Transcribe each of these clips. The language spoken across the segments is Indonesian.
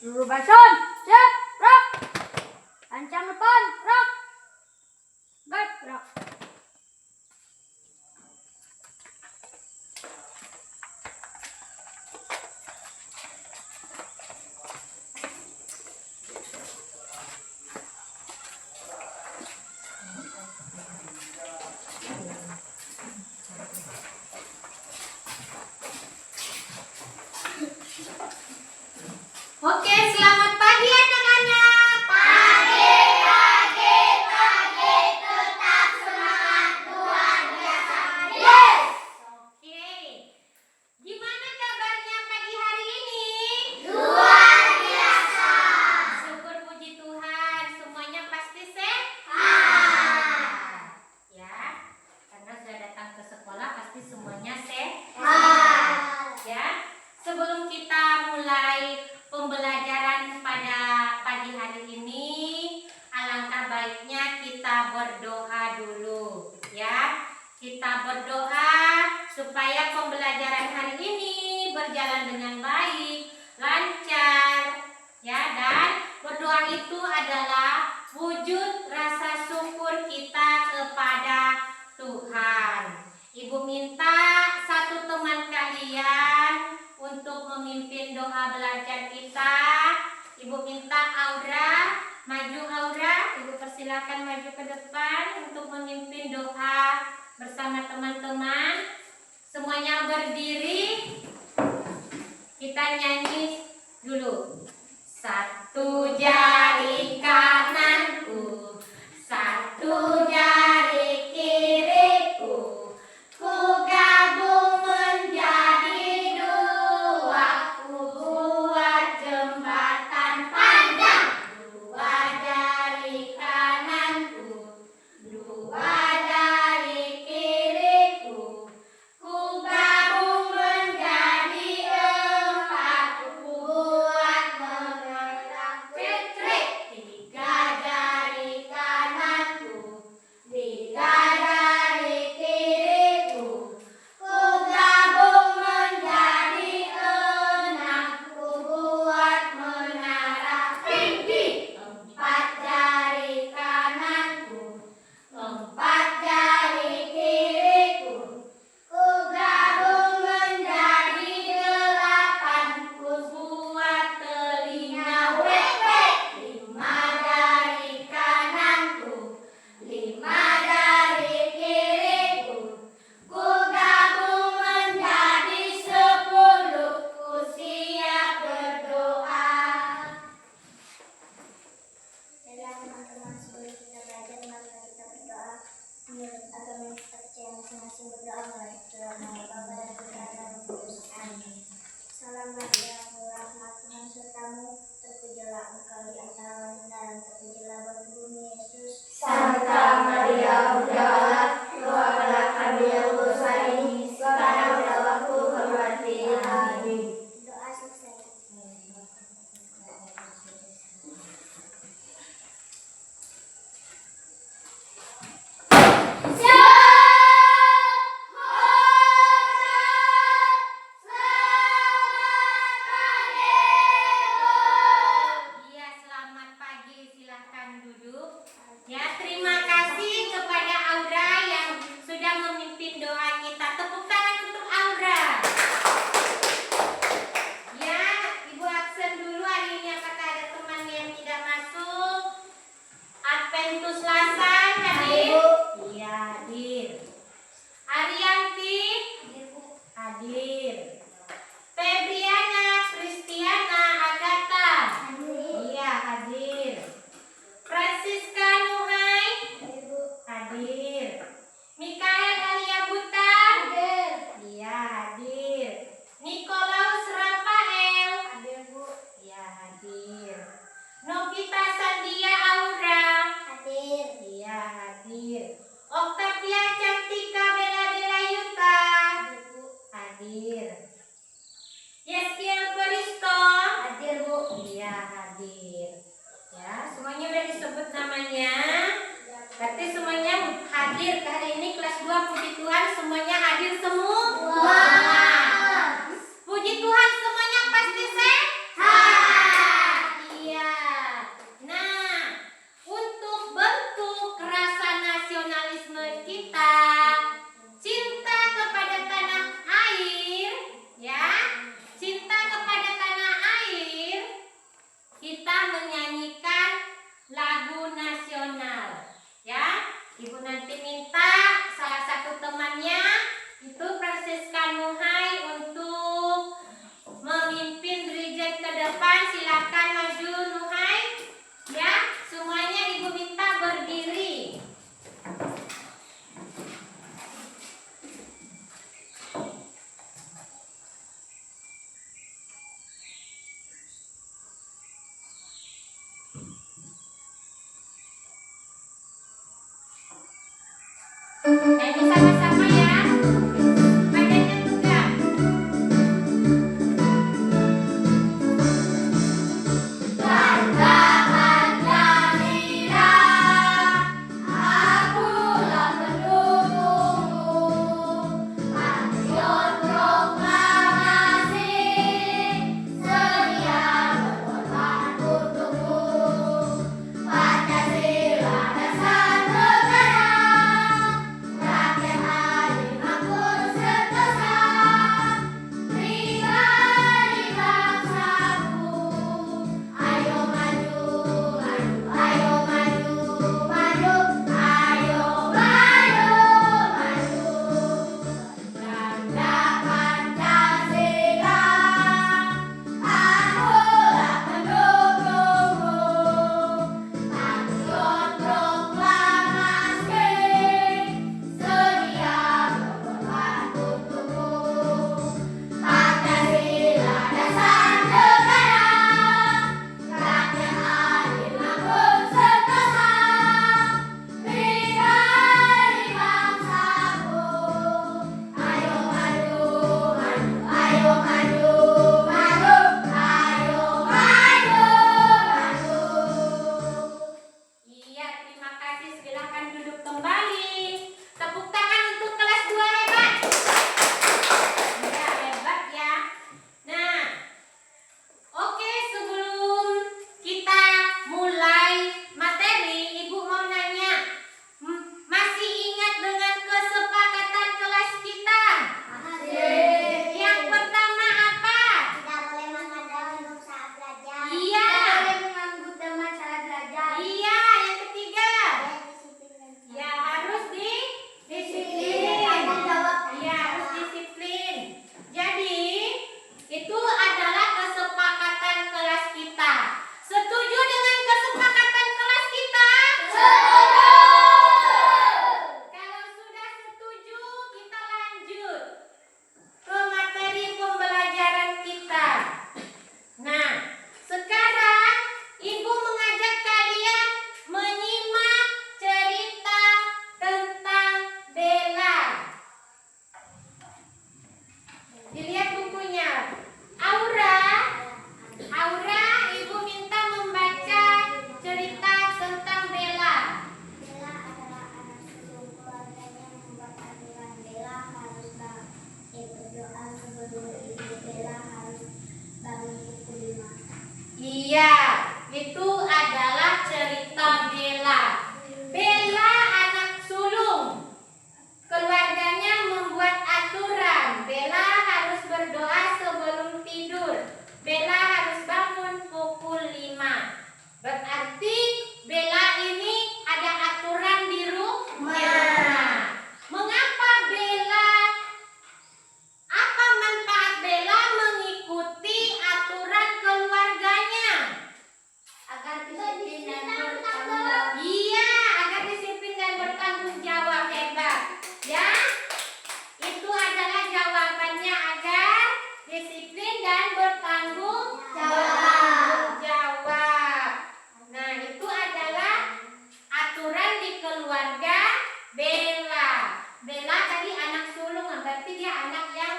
Suruh Bason, siap, rock. Ancang depan, rock. Guard, rock. Oke, selamat pagi anak-anak. Pagi, tetap semangat, luar biasa. Yes! Oke, gimana kabarnya pagi hari ini? Luar biasa. Syukur puji Tuhan, semuanya pasti sehat. Ya, karena sudah datang ke sekolah pasti semuanya sehat. Ya, sebelum kita mulai pembelajaran pada pagi hari ini, alangkah baiknya kita berdoa dulu, ya. Kita berdoa supaya pembelajaran hari ini berjalan dengan baik, lancar, ya. Dan berdoa itu adalah wujud rasa syukur kita kepada Tuhan. Ibu minta satu teman kalian untuk memimpin doa belajar kita. Ibu minta Aura, maju Aura. Ibu persilakan maju ke depan untuk memimpin doa bersama teman-teman. Semuanya berdiri. Kita nyanyi dulu. Satu jari kananku, satu jari kiriku, ku gabung menjadi dua, ku buat jembatan panjang. Dua jari kananku, dua jari kiriku, ku gabung menjadi empat, ku buat mengerang cetrik. Tiga jari kananku, tiga jari kiriku, ku gabung menjadi enam, ku buat menara tinggi. Empat jari kananku, empat jari kiriku, ku gabung menjadi delapan, ku buat telinga wek-wek. Lima jari kananku, lima jari kiriku, ku gabung menjadi sepuluh, ku siap berdoa. Baiklah teman-teman, sebelum kita belajar, mari kita berdoa. Menurut agama yang kita percaya, masing-masing berdoa mulai dalam nama Bapa dan Putra dan Roh Kudus. Amin. Salamlah ya rahmat Tuhan sertamu, terpujilah engkau di antara wanita dan terpujilah buah tubuhmu Yesus. Santa Maria, Bunda Allah, doakanlah kami yang berdosa ini, sekarang dan waktu kematian kami. Doa selesai. Iya, selamat pagi. Silahkan duduk. Ya, terima kasih kepada Aura yang sudah memimpin doa kita. Tepuk tangan untuk Aura. Ya, Ibu absen dulu hari ini. Apakah ada teman yang tidak masuk? Adventus Lasan hadir? Iya, hadir. Arianti? Hadir. Febriana, Kristiana, Agatha? Iya, hadir. Francisca Nuhai? Hadir. Mikael Alia Buta? Iya, hadir. Nikolaus Rafael? Iya, hadir. Novita Sandia Aura? Iya, hadir. Octavia Cantika Bella Bella Yuta? Hadir. Yeskiel Beristo? Iya, hadir. Ya, semuanya udah disebut namanya. Berarti semuanya hadir. Hari ini kelas 2, puji Tuhan semuanya hadir semua. Puji Tuhan semuanya pasti sehat. Nyanyi sama-sama ya. Badannya tegak. Akulah pendukungmu, patriot proklamasi, sedia berkorban untukmu. Pancasila dasar negara, rakyat adil makmur sentosa, pribadi bangsaku. Ayo maju, maju, ayo maju, maju, ayo maju, maju. Tanda Pancasila, akulah pendukungmu, patriot proklamasi, sedia berkorban untukmu. Pancasila dasar negara, rakyat adil makmur sentosa, pribadi bangsaku. Ayo maju, maju, ayo maju, maju, ayo maju, maju. Iya, terima kasih. Silakan duduk kembali. Tepuk tangan untuk kelas 2 hebat. Iya, hebat ya. Nah, oke, sebelum kita mulai materi, Ibu mau nanya, masih ingat dengan kesepakatan kelas kita? Yang pertama apa? Tidak boleh memandang minum saat belajar. Iya. Tidak boleh mengganggu teman saat belajar. Iya, yang ketiga. Ya, harus disiplin. Tanggung jawab. Iya, harus disiplin. Jadi, itu adalah kesepakatan kelas kita. Setuju dengan kesepakatan kelas kita? Setuju. Kalau sudah setuju, kita lanjut ke materi pembelajaran kita. Nah, sekarang Ibu mengajak kalian menyimak cerita tentang Bella. Dilihat bukunya. Aura, Ibu minta membaca cerita tentang Bella. Bella adalah anak sulung keluarganya membuat aturan. Bella harus berdoa sebelum tidur. Bella harus bangun pukul 5. Iya, itu adalah cerita Bella. Bella anak sulung. Keluarganya membuat aturan. Bella harus berdoa sebelum tidur. Bella harus bangun pukul 5. Berarti Bella ini ada aturan di rumah. Mengapa apa manfaat Bella mengikuti aturan keluarganya? Agar disiplin dan bertanggung jawab. Iya, agar disiplin dan bertanggung jawab. Hebat. Ya, itu adalah jawabannya, agar disiplin dan bertanggung jawab. Nah, itu adalah aturan di keluarga Bella. Bella tadi anak sulung, berarti dia anak yang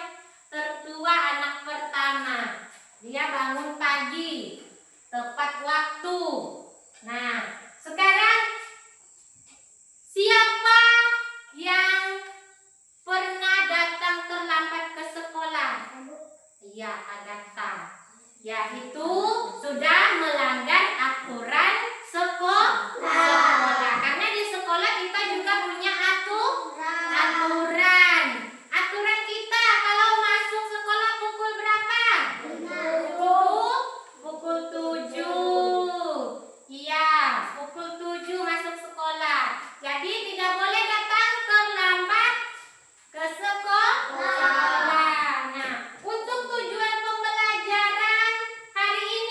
tertua, anak pertama. Dia bangun pagi, tepat waktu. Nah, sekarang siapa yang pernah datang terlambat ke sekolah? Iya, Agatha. Ya, itu sudah melanggar aturan sekolah. Karena di sekolah kita juga punya aturan. Aturan kita kalau masuk sekolah pukul berapa? Pukul 7. Iya, pukul 7 masuk sekolah. Jadi tidak boleh datang terlambat ke sekolah. Nah, untuk tujuan pembelajaran hari ini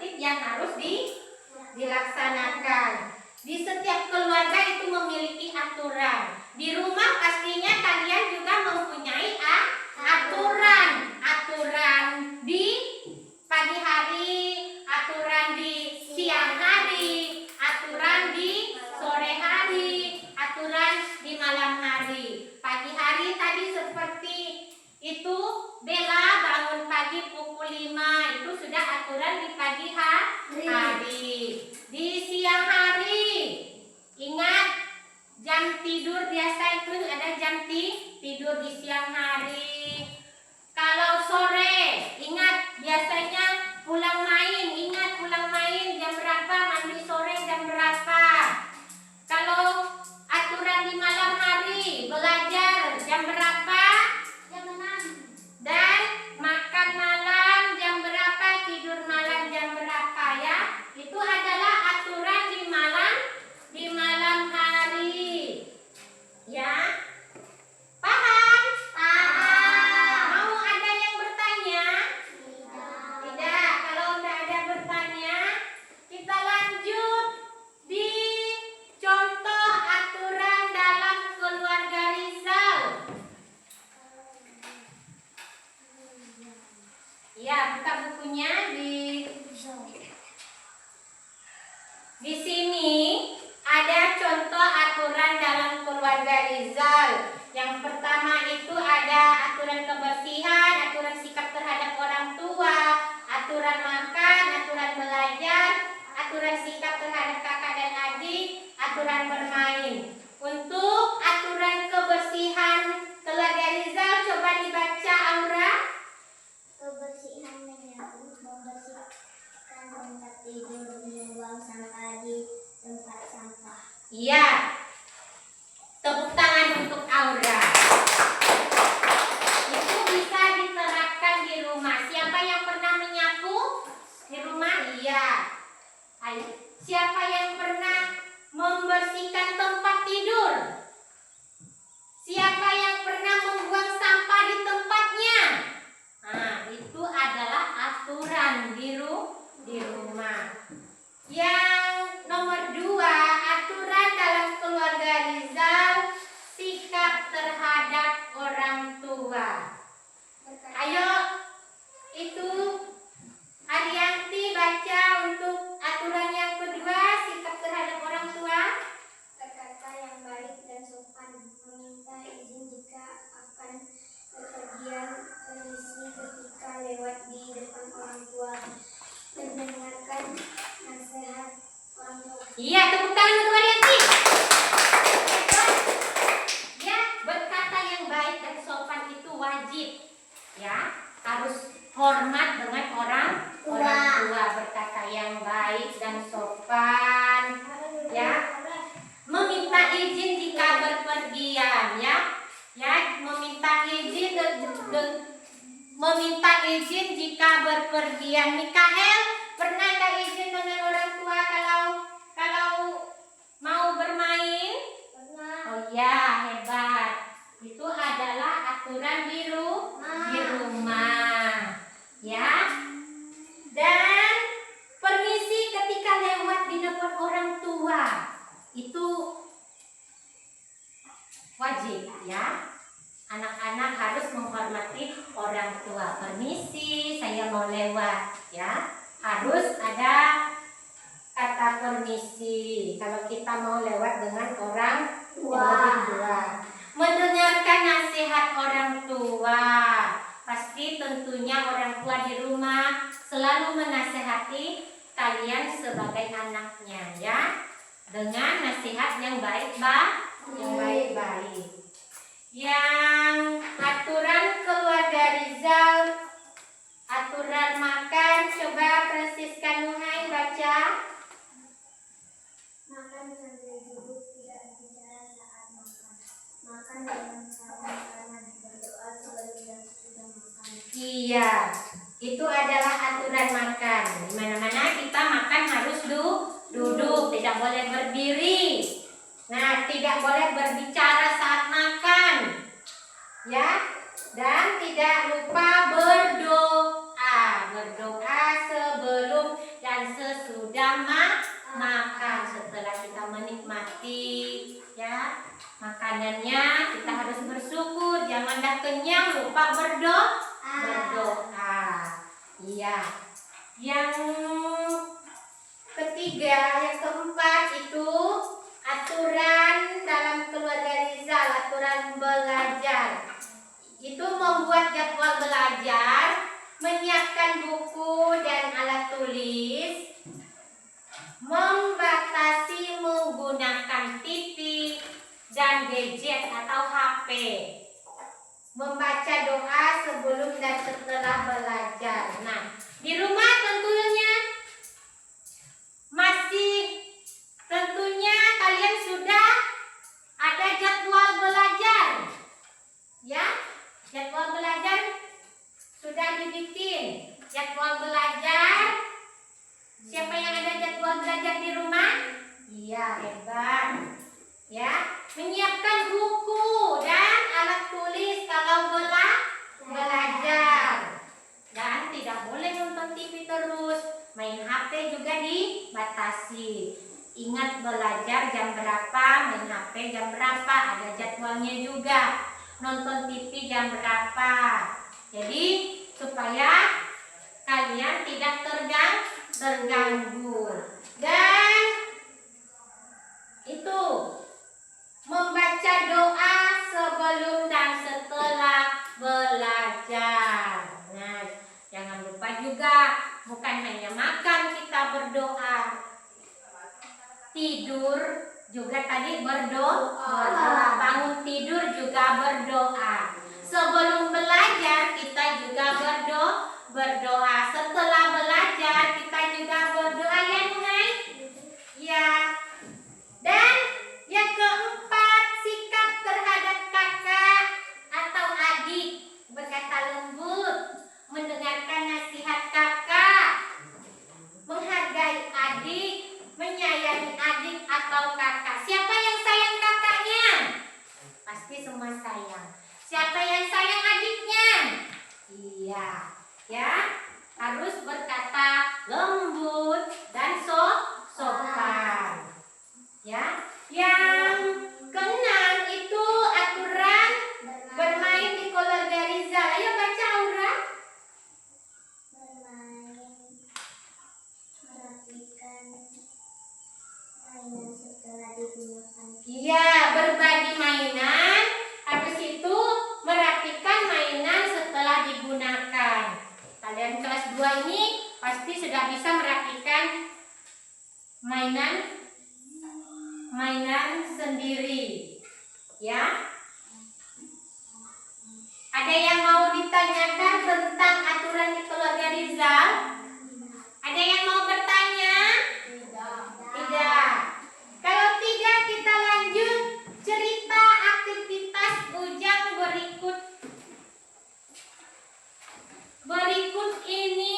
tertib yang harus dilaksanakan. Di setiap keluarga itu memiliki aturan. Di rumah pastinya kalian juga mempunyai aturan. Aturan di pagi hari, aturan di siang hari, aturan di sore hari, aturan di malam hari. Pagi hari tadi seperti itu, Bella bangun pagi pukul 5, itu sudah aturan di pagi hari. Di siang hari, ingat jam tidur biasa itu ada jam tidur di siang hari. Kalau sore, ingat biasanya pulang main, ingat pulang main jam berapa, mandi sore jam berapa. Kalau aturan di malam hari, belajar jam berapa? Jam 6. Dan makan malam jam berapa, tidur malam jam berapa ya? Itu adalah aturan di malam hari. Ya? Paham? Paham. Mau ada yang bertanya? Tidak. Kalau tidak ada bertanya, kita lanjut di contoh aturan dalam keluarga Rizal. Ya, buka bukunya di sini ada contoh aturan dalam keluarga Rizal. Yang pertama itu ada aturan kebersihan, aturan sikap terhadap orang tua, aturan makan, aturan belajar, aturan sikap terhadap kakak dan adik, aturan bermain. Untuk aturan kebersihan keluarga Rizal, coba dibaca Aura. Kebersihan menyangkut membersihkan tempat tidur, membuang sampah di tempat sampah. Iya. Tepuk tangan untuk Aura. Itu bisa diterapkan di rumah. Siapa yang pernah menyapu di rumah? Iya. Ayo. Siapa yang pernah membersihkan tempat tidur? Siapa yang pernah membuang sampah di tempatnya? Nah, itu adalah aturan di rumah. Yang nomor 2, aturan dalam keluarga Rizal, sikap terhadap orang tua. Ayo, itu Ariyanti baca untuk aturan yang kedua, sikap terhadap orang tua. Berkata yang baik dan sopan, meminta izin jika akan bepergian, permisi ketika lewat di depan orang tua, mendengarkan nasihat orang tua. Iya, tepuk tangan untuk Ariyanti. Ya, berkata yang baik dan sopan itu wajib. Ya, harus hormat dengan orang tua. Berkata yang baik dan sopan. Ya, meminta izin jika berpergian. Ya, meminta izin jika berpergian. Mikael, pernah nggak izin dengan orang tua kalau mau bermain? Pernah. Oh ya, hebat. Itu adalah aturan di rumah. Ya. Dan permisi ketika lewat di depan orang tua. Itu wajib ya. Anak-anak harus menghormati orang tua. Permisi, saya mau lewat ya. Harus ada kata permisi kalau kita mau lewat dengan orang tua. Mendengarkan nasihat orang tua. Pasti tentunya orang tua di rumah selalu menasihati kalian sebagai anaknya ya. Dengan nasihat yang baik-baik. Yang aturan keluarga Rizal, aturan makan, coba Francisca Nuhai baca. Makan sambil duduk, tidak bicara saat makan. Makan dengan cara makanan, berdoa sebelum dan sesudah makan. Iya, itu adalah aturan makan. Di mana-mana kita makan harus duduk, tidak boleh berdiri. Nah, tidak boleh berbicara saat makan. Ya, dan tidak lupa berdoa sebelum dan makanannya, kita harus bersyukur. Jangan dah kenyang lupa berdoa. Iya. Yang ketiga, yang keempat itu aturan dalam keluarga Rizal, aturan belajar. Itu membuat jadwal belajar, menyiapkan buku dan alat tulis, membatasi menggunakan TV dan gadget atau HP, membaca doa sebelum dan setelah belajar. Nah, di rumah tentunya kalian sudah ada jadwal belajar, ya? Jadwal belajar sudah dibikin. Jadwal belajar. Siapa yang ada jadwal belajar di rumah? Iya, hebat. Ya, menyiapkan buku dan alat tulis kalau belajar. Dan tidak boleh nonton TV terus. Main HP juga dibatasi. Ingat belajar jam berapa, main HP jam berapa, ada jadwalnya juga. Nonton TV jam berapa. Jadi supaya kalian tidak terganggu. Dan itu membaca doa sebelum dan setelah belajar. Nah, jangan lupa juga bukan hanya makan kita berdoa, tidur juga tadi berdoa, bangun tidur juga berdoa. Sebelum belajar kita juga berdoa. Setelah belajar kita juga berdoa, ya Nungai? Ya. Dan yang keempat, sikap terhadap kakak atau adik, berkata lembut, mendengarkan nasihat kakak, menghargai adik, menyayangi adik atau kakak. Siapa yang sayang kakaknya? Pasti semua sayang. Siapa yang sayang adiknya? Iya, ya. Harus berkata lembut dan sopan. Ya. Yang keenam itu aturan bermain di keluarga Rizal. Ayo baca, Aura. Bermain, merapikan mainan setelah digunakan. Iya, berbagi mainan. Habis itu merapikan mainan setelah digunakan. Kalian kelas 2 ini pasti sudah bisa merapikan mainan sendiri. Ya. Ada yang mau ditanyakan tentang aturan di keluarga Rizal? Ada yang mau bertanya? Tidak. Kalau tidak, kita lanjut cerita aktivitas Ujang berikut ini.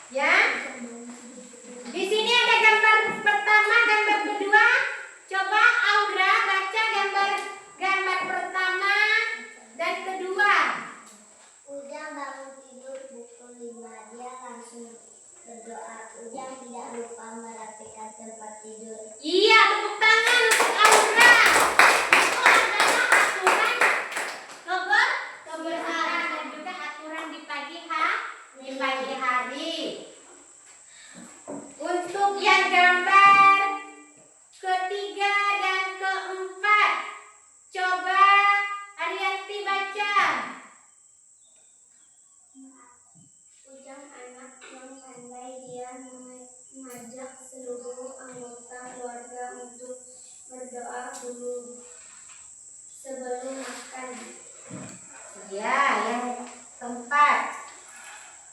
Ya. Di sini ada gambar pertama, gambar kedua. Coba Aura baca gambar pertama dan kedua. Ujang bangun tidur pukul 5. Dia langsung berdoa. Ujang tidak lupa merapikan tempat tidur. Iya, tepuk tangan untuk Aura. Itu adalah aturan kebersihan dan juga aturan di pagi hari. Untuk yang gambar ketiga dan keempat, coba Ariyanti baca. Ujang anak yang pandai. Dia mengajak seluruh anggota keluarga untuk berdoa dulu sebelum makan. Ya, yang keempat.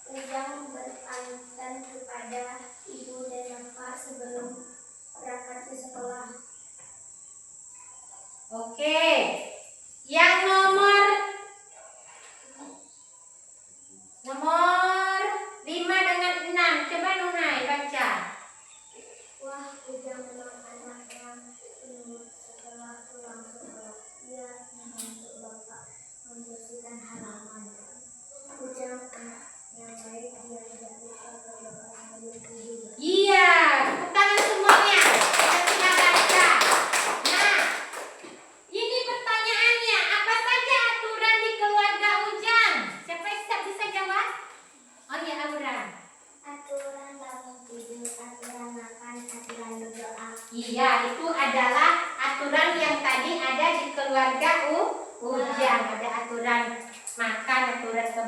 Ujang berpamitan kepada ibu dan bapak sebelum berangkat ke sekolah. Oke. Yang nomor 5 dengan 6. Coba Nungai baca. Wah, Ujang memang anak yang penurut. Setelah pulang sekolah, ia membantu bapak membersihkan halaman.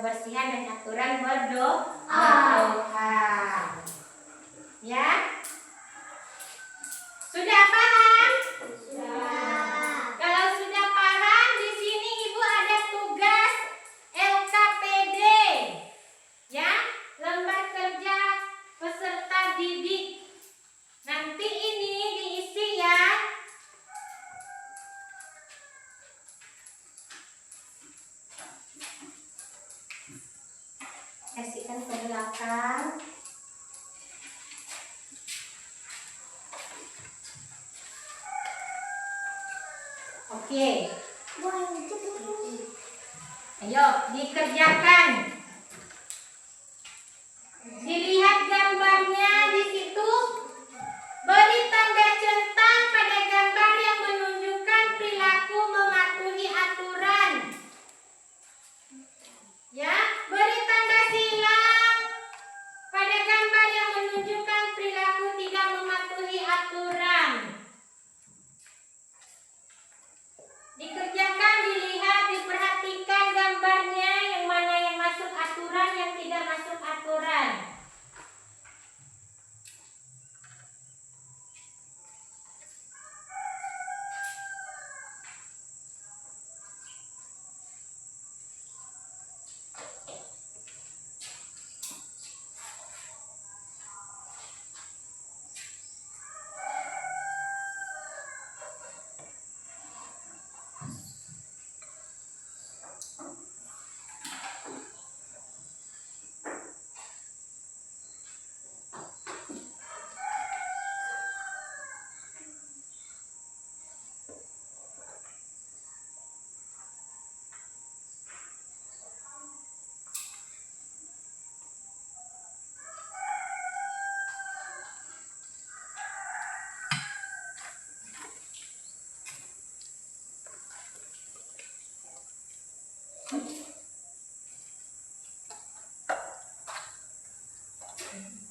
kebersihan dan aturan berdoa. Ya, sudah paham? Kalau sudah paham, di sini Ibu ada tugas LKPD, ya, lembar kerja peserta didik. Nanti ini diisi ya. Kasihkan ke belakang. Oke. Ayo dikerjakan. Dilihat gambarnya di situ. Beri tanda centang pada gambar yang menunjukkan perilaku mematuhi aturan. Ya, beri tanda silang pada gambar yang menunjukkan perilaku tidak mematuhi aturan. Dikerjakan, dilihat, diperhatikan gambarnya, yang mana yang masuk aturan, yang tidak masuk aturan.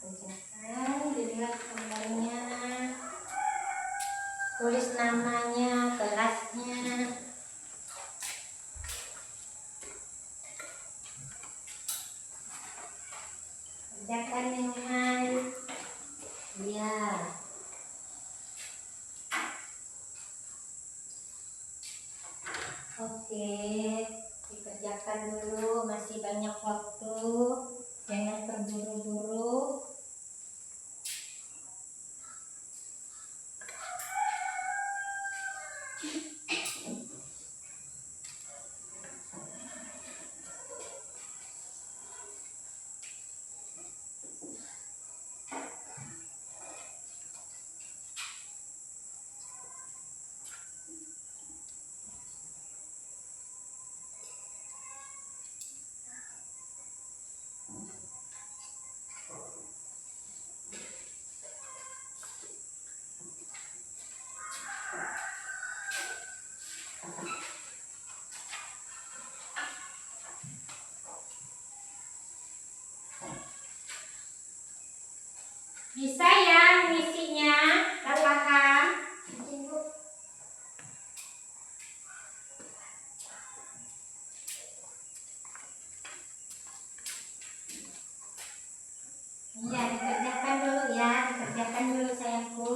Kerjakan, dilihat gambarnya, tulis namanya, kelasnya. Kerjakan minuman. Ya. Oke, dikerjakan dulu, masih banyak waktu. Jangan terburu-buru. Bisa ya mengisinya? Tak paham? Iya, dikerjakan dulu ya, dikerjakan dulu sayangku.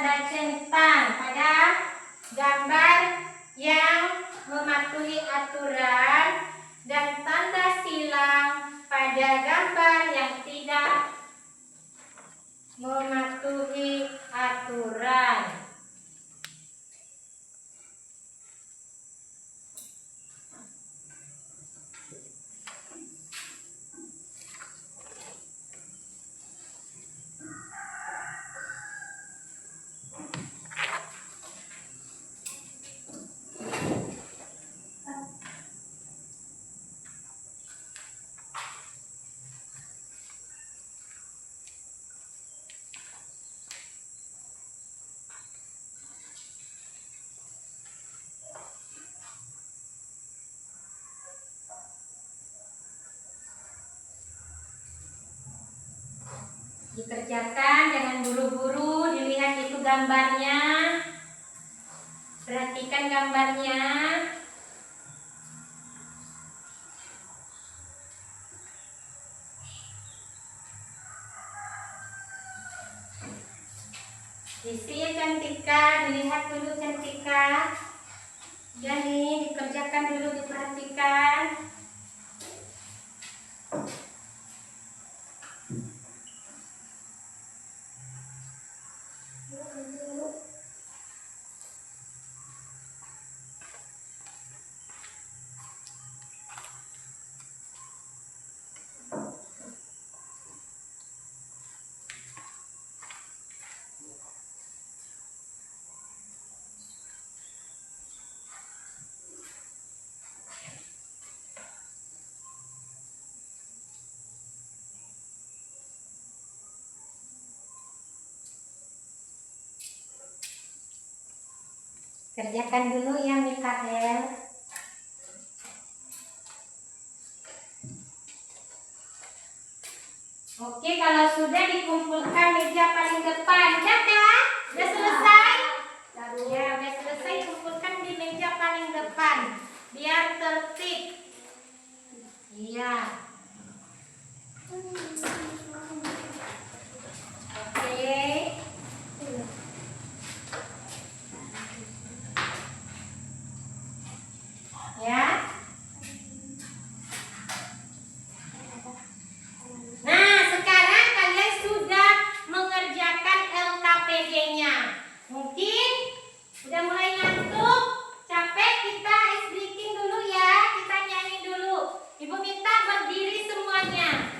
tanda centang pada gambar yang mematuhi aturan dan tanda silang pada gambar yang tidak mematuhi aturan. Dikerjakan, jangan buru-buru, dilihat itu gambarnya, perhatikan gambarnya. Isi ya Cantika, dilihat dulu Cantika. Jadi dikerjakan dulu, diperhatikan. Kerjakan dulu ya Mikael. Oke, kalau sudah dikumpulkan meja paling depan. Udah kan? Udah selesai? Ya, udah selesai, kumpulkan di meja paling depan. Biar tertib. Iya. Oke. Ya. Nah, sekarang kalian sudah mengerjakan LKPD-nya. Mungkin udah mulai ngantuk, capek, kita ice breaking dulu ya. Kita nyanyi dulu. Ibu minta berdiri semuanya.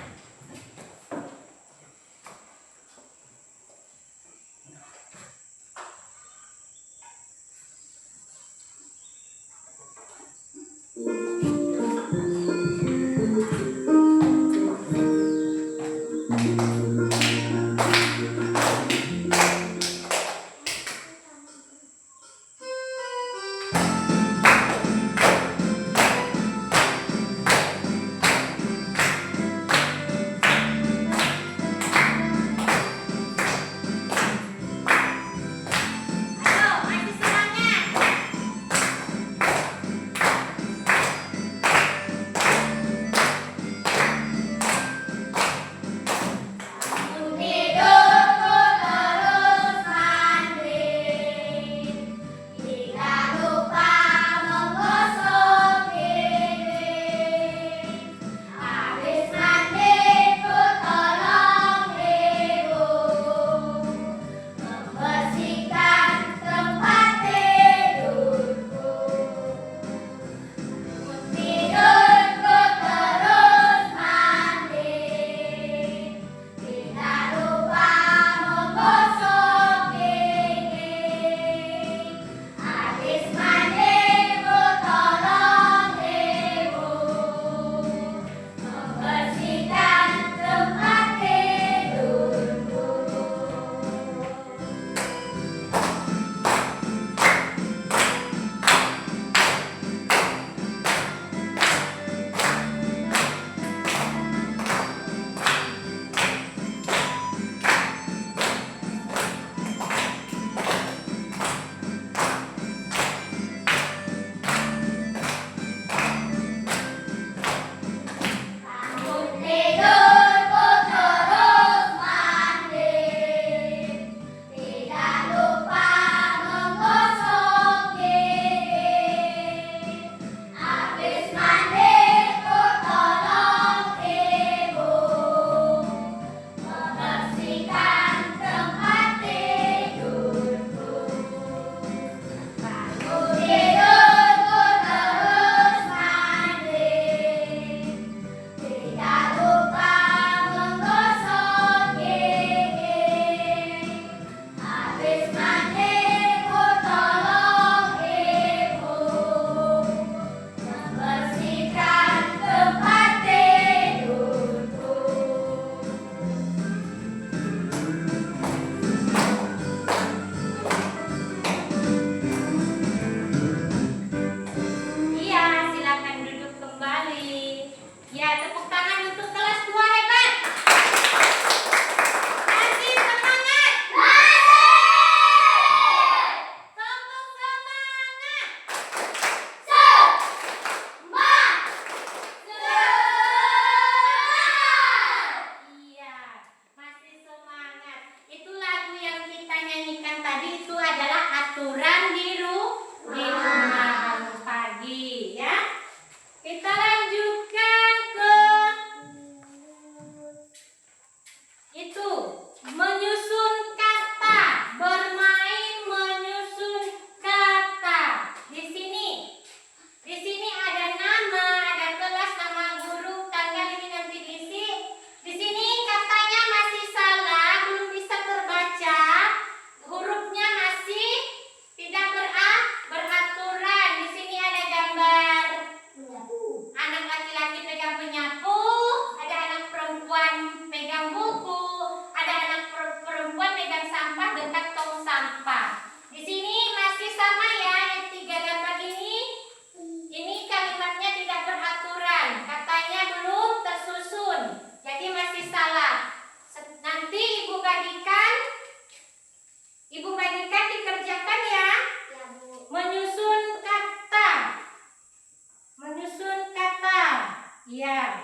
Ya,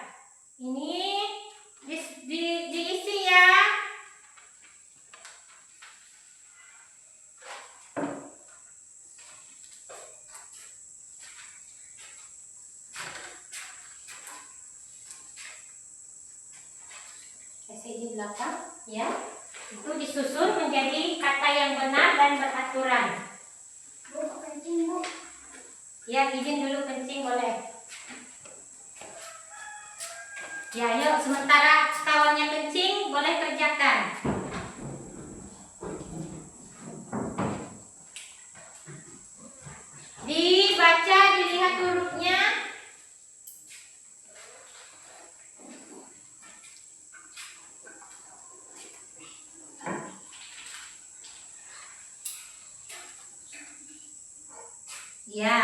ini diisi ya. Kasih di belakang, ya. Itu disusun menjadi kata yang benar dan beraturan. Bu, kencing bu. Ya, izin dulu kencing boleh. Ya, yuk sementara kawannya kencing, boleh kerjakan. Dibaca, dilihat hurufnya. Ya,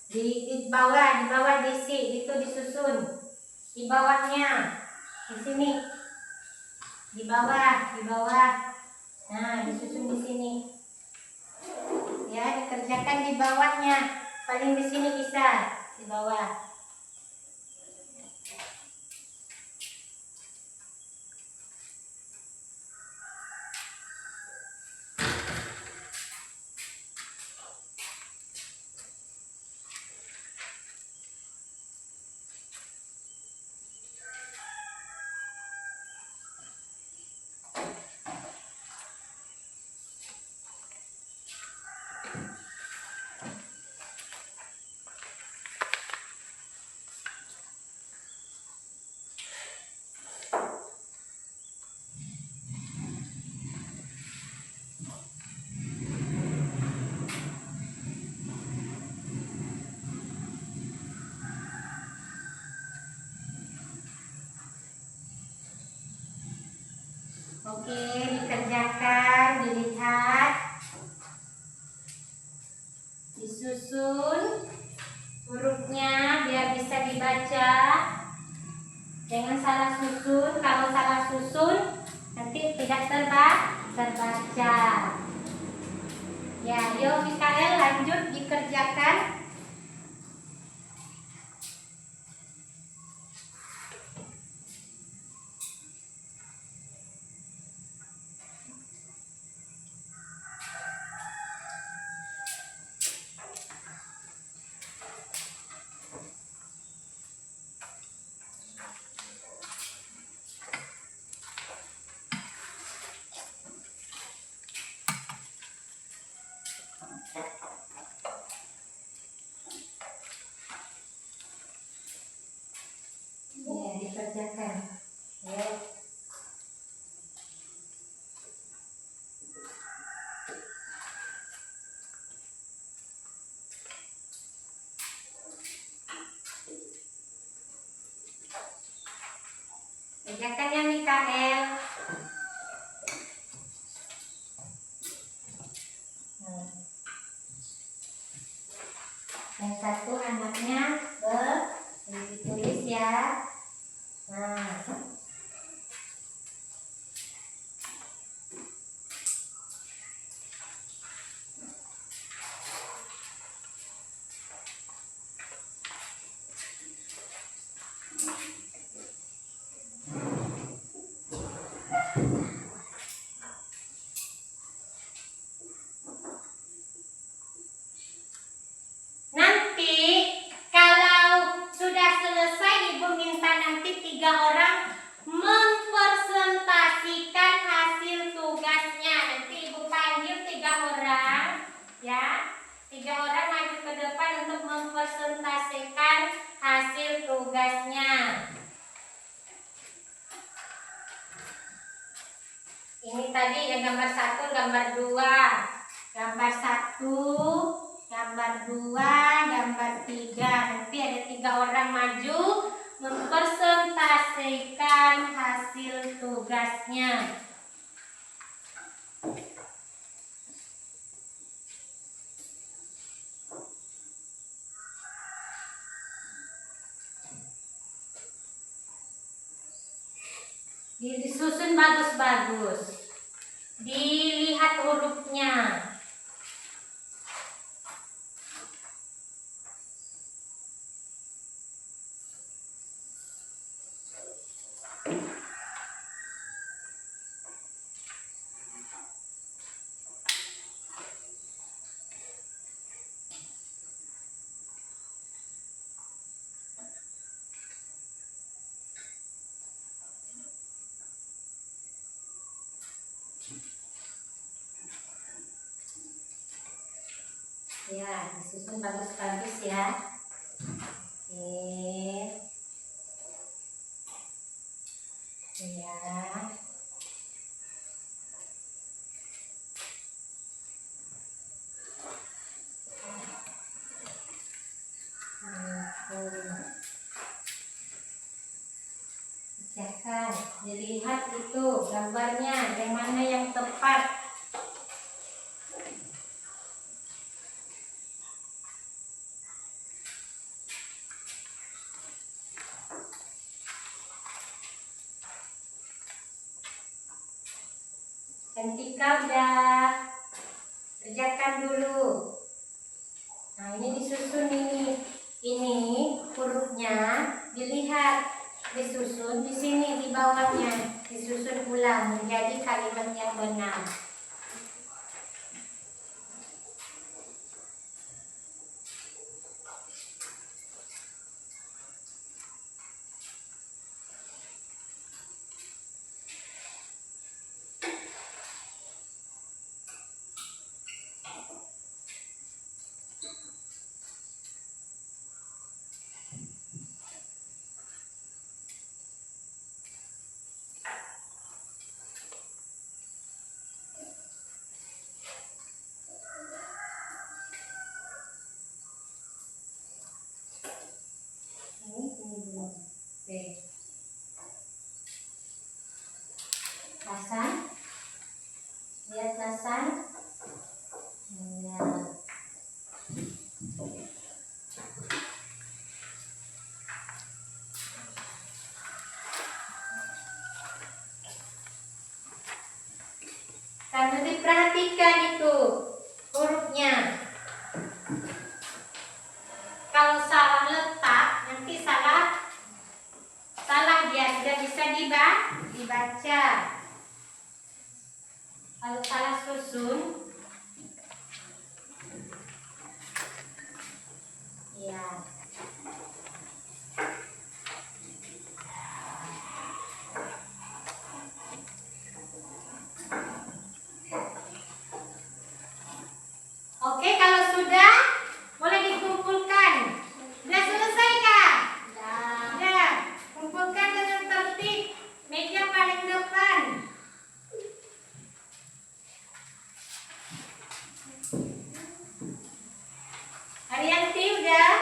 di bawah diisi, itu disusun. Di bawahnya, di sini, di bawah. Nah, disusun di sini. Ya, dikerjakan di bawahnya. Paling di sini bisa, di bawah. Oke, dikerjakan, dilihat, disusun hurufnya biar bisa dibaca. Jangan salah susun, kalau salah susun nanti tidak terbaca. Ya, yuk Mikael lanjut dikerjakan. Ya, dikerjakan. Yuk. Kerjakan ya Mikael. Yang satu anaknya ditulis ya. Nah, nanti kalau sudah selesai Ibu minta nanti 3 orang mempresentasikan hasil tugasnya. Nanti Ibu panggil 3 orang ya. 3 orang maju ke depan untuk mempresentasikan hasil tugasnya. Ini tadi ya gambar 1, gambar 2. Gambar 1, gambar 2, gambar 3. Nanti ada 3 orang maju mempresentasikan hasil tugasnya. Disusun bagus-bagus. Dilihat hurufnya. Ya, disusun bagus-bagus ya. Oke. Ya. Kerjakan, dilihat itu gambarnya yang mana yang tepat. Cantika udah, kerjakan dulu. Nah ini disusun ini hurufnya dilihat, disusun di sini di bawahnya, disusun ulang menjadi kalimat yang benar. Oke. Hasan, lihat Hasan. Ya. Karena diperhatikan itu hurufnya. Kalau salah letak nanti salah dia tidak bisa dibaca. Kalau salah susun, ya. Oke, kalau sudah boleh dikumpulkan. Sudah selesai kah? Sudah. Kumpulkan dengan tertib. Meja paling depan. Arianti udah?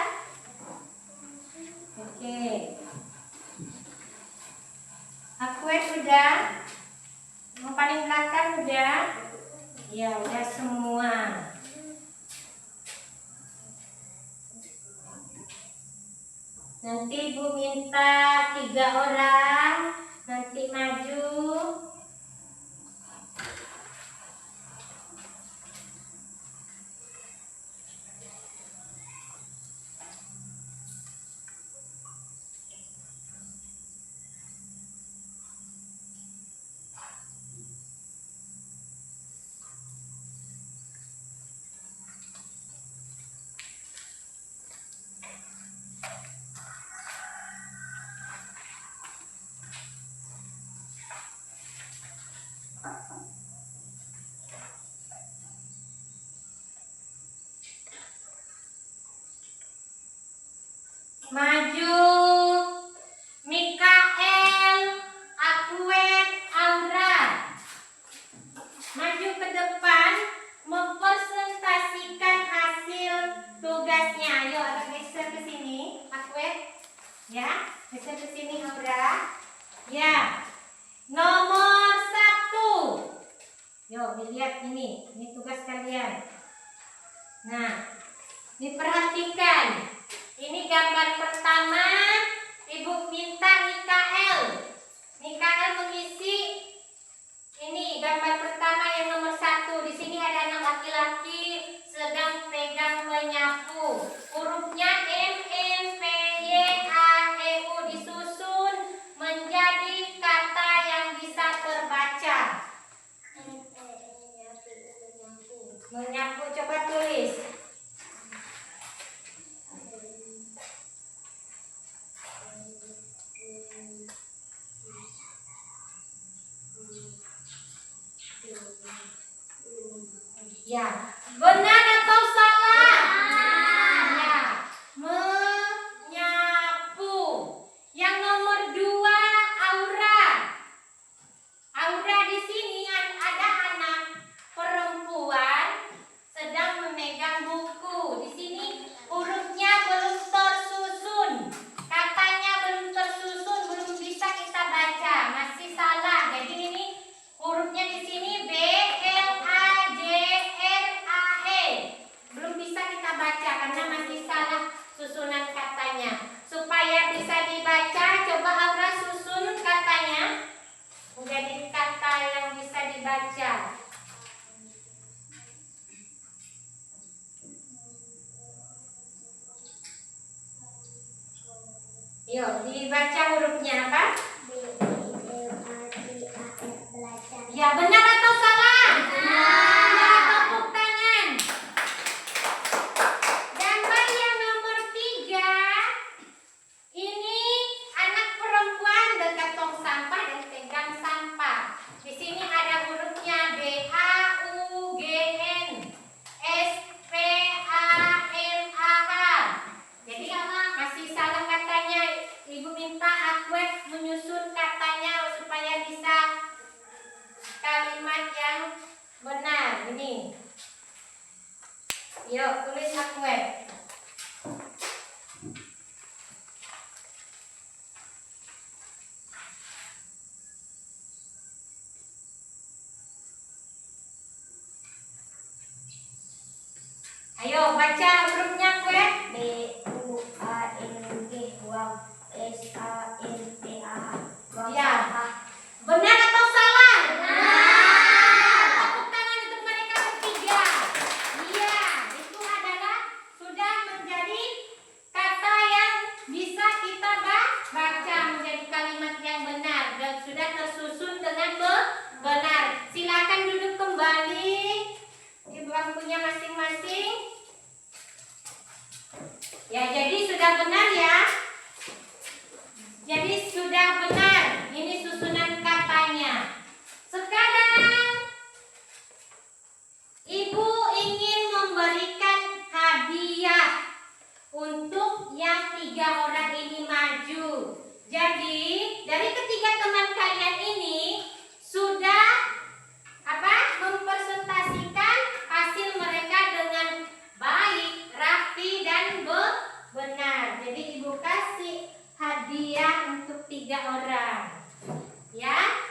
Oke. Akwet udah? Yang paling belakang udah? Ya, udah semua. Nanti Ibu minta 3 orang, nanti maju. Maju. Mikael, Akwet, Aura. Maju ke depan mempresentasikan hasil tugasnya. Ayo agak geser ke sini, Akwet. Ya, geser ke sini Aura. Ya. Nomor 1. Yuk, dilihat ini tugas kalian. Nah, diperhatikan. Ini gambar pertama, Ibu minta Mikael mengisi ini gambar pertama yang nomor 1. Di sini ada anak laki-laki sedang pegang penyapu. Hurufnya M, N, P, Y, A, E, U disusun menjadi kata yang bisa terbaca. Menyapu, coba tulis. Ya, benar atau salah? susunan katanya. Supaya bisa dibaca, coba Aura susun katanya menjadi kata yang bisa dibaca. Yuk, dibaca hurufnya apa? Belajar. Ya, benar atau salah? Ya, tepuk tangan. Gambar yang nomor 3. Ini anak perempuan dekat tong sampah dan pegang sampah. Di sini ada hurufnya B A U G N S P A M A H. Jadi masih salah katanya. Ibu minta Akwet menyusun katanya supaya bisa kalimat yang benar. Ini. Yuk, tulis Akwet. Ayo baca hurufnya Akwet. B U A N G wow S A N P A H. Ya. Benar atau salah? Tepuk tangan untuk mereka bertiga. Iya, itu adalah sudah menjadi kata yang bisa kita baca menjadi kalimat yang benar dan sudah tersusun dengan benar. Silakan duduk kembali di bangkunya masing-masing. Ya, jadi sudah benar ya. Jadi sudah benar. Ini susunan katanya. Sekarang Ibu ingin memberikan hadiah untuk yang 3 orang ini maju. Jadi dari ketiga teman kalian ini sudah mempresentasikan hasil mereka dengan baik, rapi dan benar. Jadi Ibu kasih hadiah untuk 3 orang. Ya.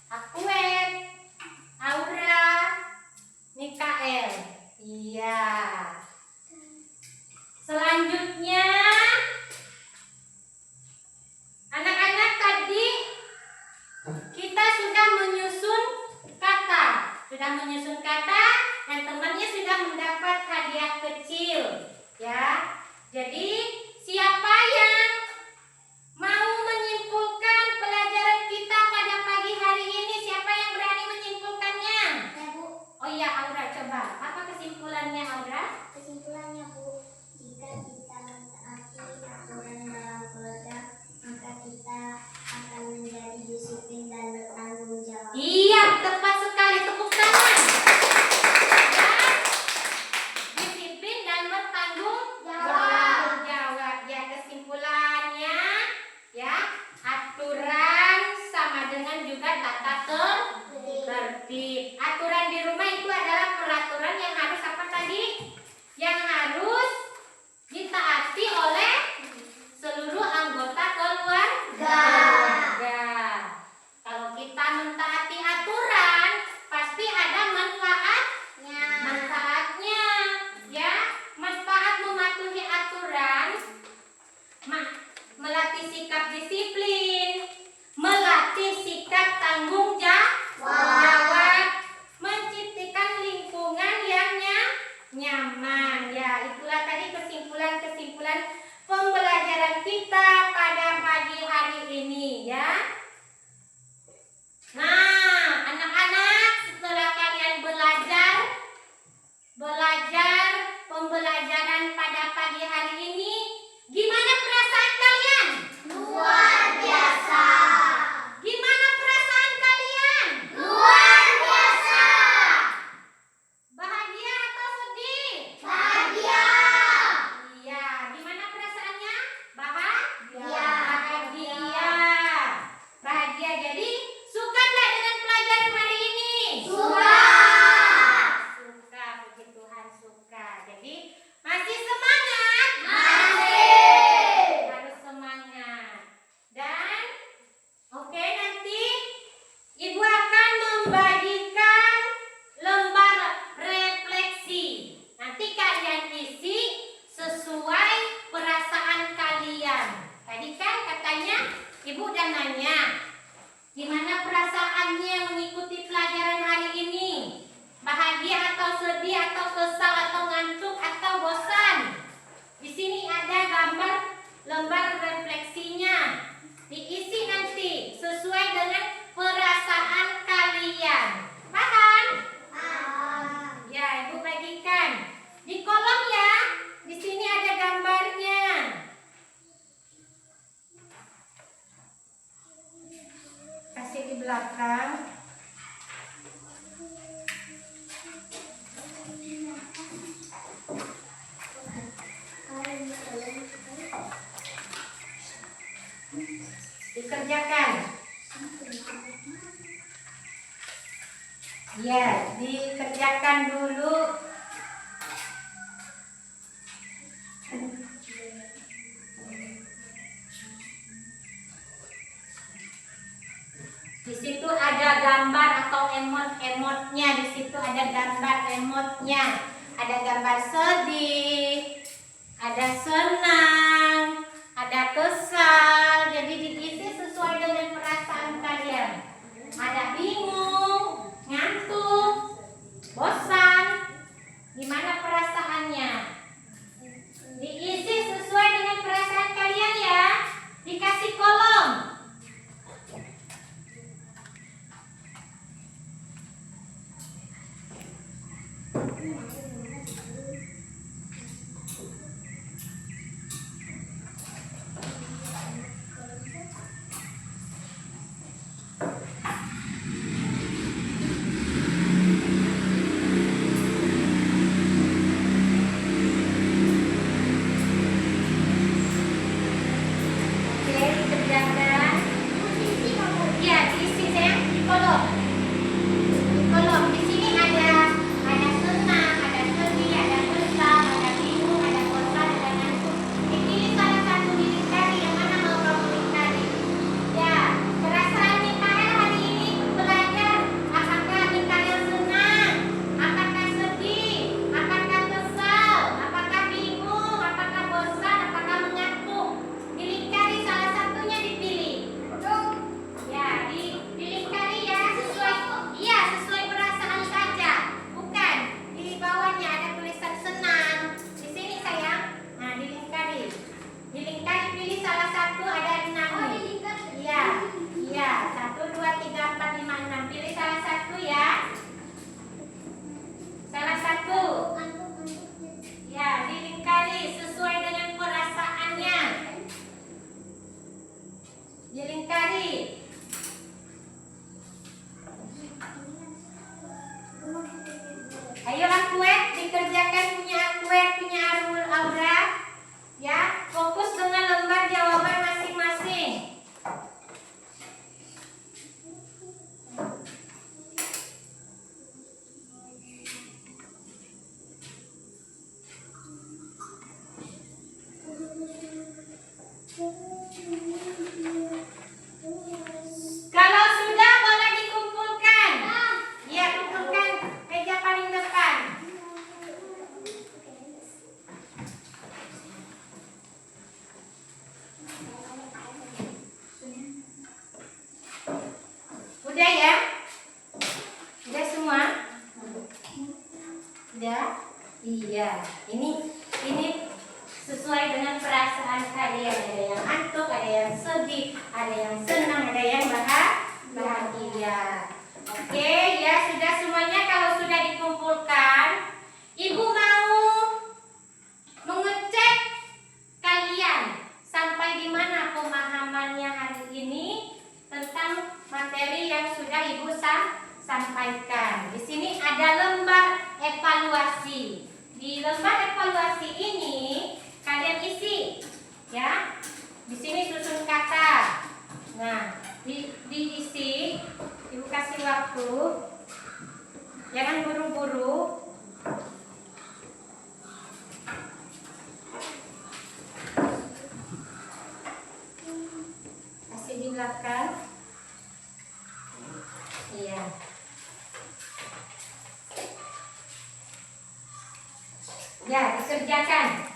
Akwet, Aura, Mikael. Iya. Selanjutnya anak-anak tadi kita sudah menyusun kata dan temannya sudah mendapat hadiah kecil. Ya. Jadi siapa yang mau menyimpulkan pelajaran kita pada pagi hari ini? Siapa yang berani menyimpulkannya? Ya Bu, Oh iya, Aura coba. Apa kesimpulannya, Aura? kesimpulannya Bu, jika kita mentaati aturan dalam keluarga, maka kita akan menjadi disiplin dan bertanggung jawab. Iya, tepat sekali. Tepuk tangan. Ya. Disiplin dan bertanggung jawab. Ya, kesimpulannya ya, aturan sama dengan juga tata tertib. Aturan di rumah itu adalah peraturan yang harus apa tadi? Yang harus ditaati oleh seluruh anggota keluarga. Kalau kita mentaati aturan, pasti ada manfaatnya. Ya, manfaat mematuhi aturan, melatih sikap disiplin, melatih sikap tanggung jawab, menciptakan lingkungan yang nyaman. Ya, itulah tadi kesimpulan pembelajaran kita pada pagi hari ini ya. Nah, anak-anak, setelah kalian belajar pembelajaran pada pagi hari ini, gimana perasaan kalian? Luar biasa. Gimana perasaan kalian? Luar biasa. Bahagia atau sedih? Bahagia. Iya, gimana perasaannya? semuanya? Gimana perasaannya mengikuti pelajaran hari ini? Bahagia atau sedih atau kesal atau ngantuk atau bosan? Di sini ada gambar lembar refleksinya. Diisi nanti sesuai dengan perasaan kalian. Paham? Ya, Ibu bagikan. Di kolom ya. Di sini ada gambarnya. Kasih di belakang. Dikerjakan. Ya, dikerjakan dulu. Di situ ada gambar atau emotnya. Di situ ada gambar emotnya. Ada gambar sedih, ada senang, ada kesal. Jadi diisi sesuai dengan perasaan kalian. Ada bingung, ngantuk, bosan. Gimana perasaannya? Diisi sesuai dengan perasaan kalian ya. Dikasih kolom. Dilingkari. Ayo Akuet, dikerjakan punya Akuet, punya Aura. Ya, fokus dengan lembar jawaban masing-masing. Kalau sudah boleh dikumpulkan. Ya, kumpulkan meja paling depan. Udah ya? Udah semua? Udah? Iya. Ini sesuai dengan perasaan kalian. Ada yang ngantuk, ada yang sedih, ada yang senang, ada yang bahagia. Oke, ya sudah semuanya. Kalau sudah dikumpulkan, Ibu mau mengecek kalian sampai di mana pemahamannya hari ini tentang materi yang sudah Ibu sampaikan. Di sini ada lembar evaluasi. Di lembar evaluasi ini kalian isi, ya. Di sini susun kata. Nah, diisi. Ibu kasih waktu. Jangan buru-buru. Kasih di belakang. Iya. Ya, dikerjakan.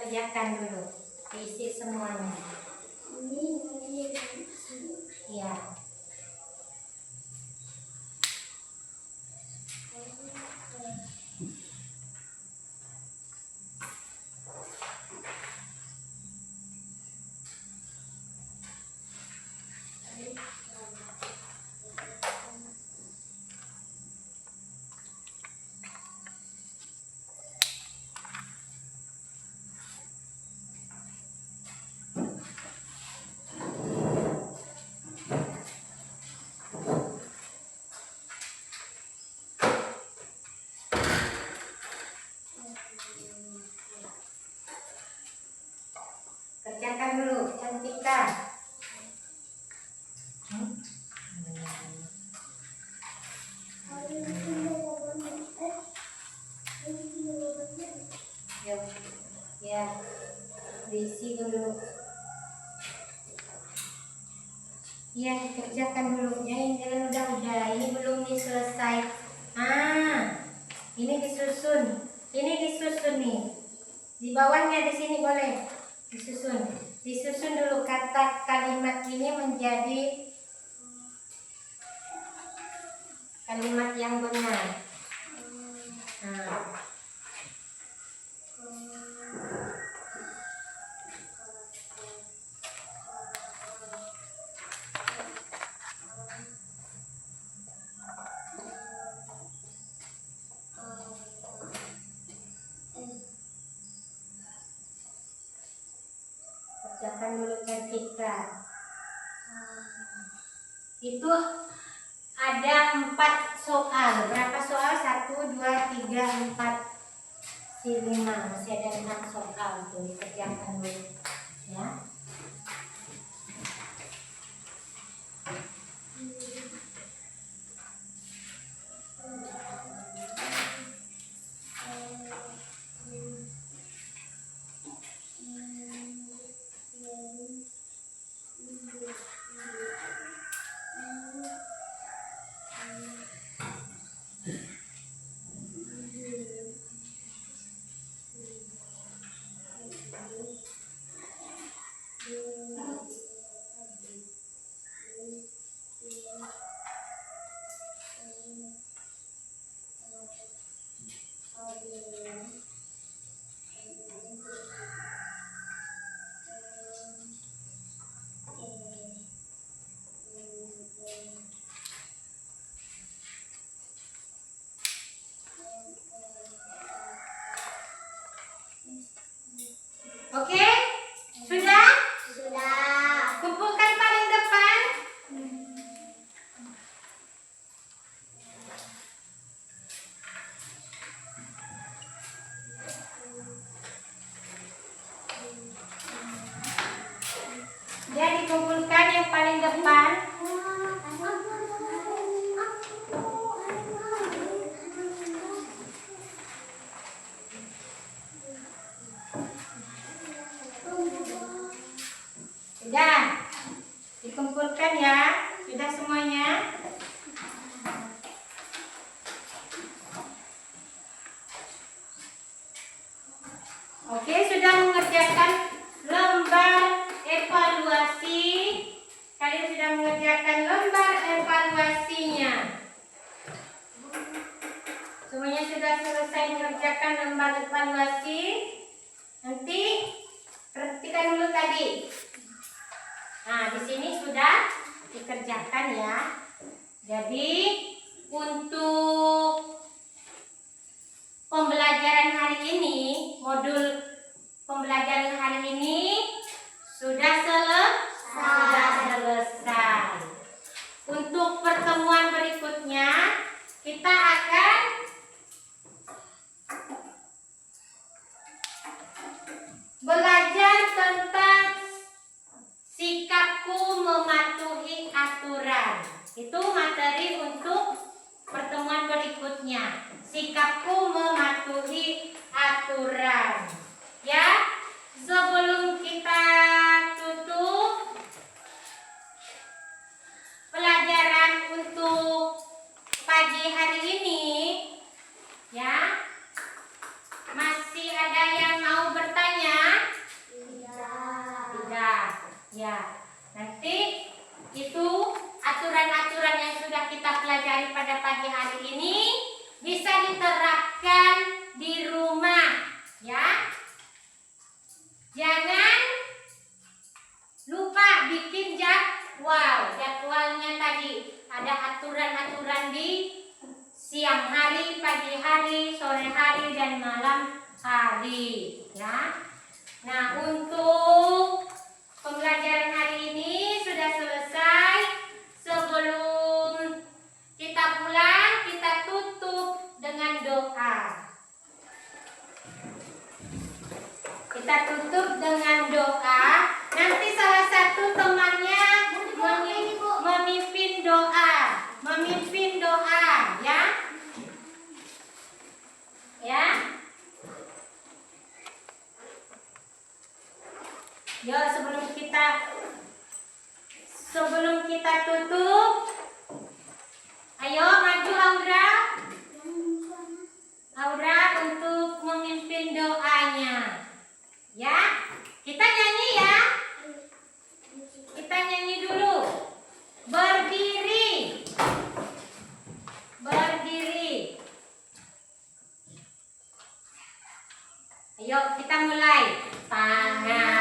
dikerjakan dulu, diisi semuanya. Ya. Kerjakan dulu, Cantika. Ya, diisi dulu. Ya, dikerjakan dulu. Ya, ini udah. Ini belum selesai. Ini disusun. Ini disusun nih. Di bawahnya di sini boleh disusun. Disusun dulu kata kalimat ini menjadi kalimat yang benar. Kerjakan dulu Cantika. Itu ada 4 soal. Berapa soal? 1, 2, 3, 4, 5. Masih ada 6 soal tuh, dikerjakan dulu. Ya. Oke? Sudah? Sudah. Kumpulkan paling depan. Ya, dikumpulkan yang paling depan. Sudah dikumpulkan ya, sudah semuanya. Oke, sudah mengerjakan lembar evaluasi. Kalian sudah mengerjakan lembar evaluasinya. Semuanya sudah selesai mengerjakan lembar evaluasi. Nanti perhatikan dulu tadi. Nah, di sini sudah dikerjakan ya. Jadi untuk pembelajaran hari ini, modul pembelajaran hari ini sudah selesai. Untuk pertemuan berikutnya kita akan belajar tentang sikapku mematuhi aturan. Itu materi untuk pertemuan berikutnya. Sikapku mematuhi aturan. Ya, sebelum kita tutup pelajaran untuk pagi hari ini, ya, masih ada yang mau bertanya? hari, sore hari, dan malam hari. Ya. Nah, untuk pembelajaran hari ini sudah selesai. Sebelum kita pulang, kita tutup dengan doa. Kita tutup dengan doa. Nanti salah satu temannya memimpin doa. Memimpin doa, ya. Ya. Yo, sebelum kita tutup, ayo maju Aura. Aura untuk memimpin doanya. Ya, kita nyanyi ya. Kita nyanyi dulu. Berdiri. Berdiri. Ayo kita mulai. Tangan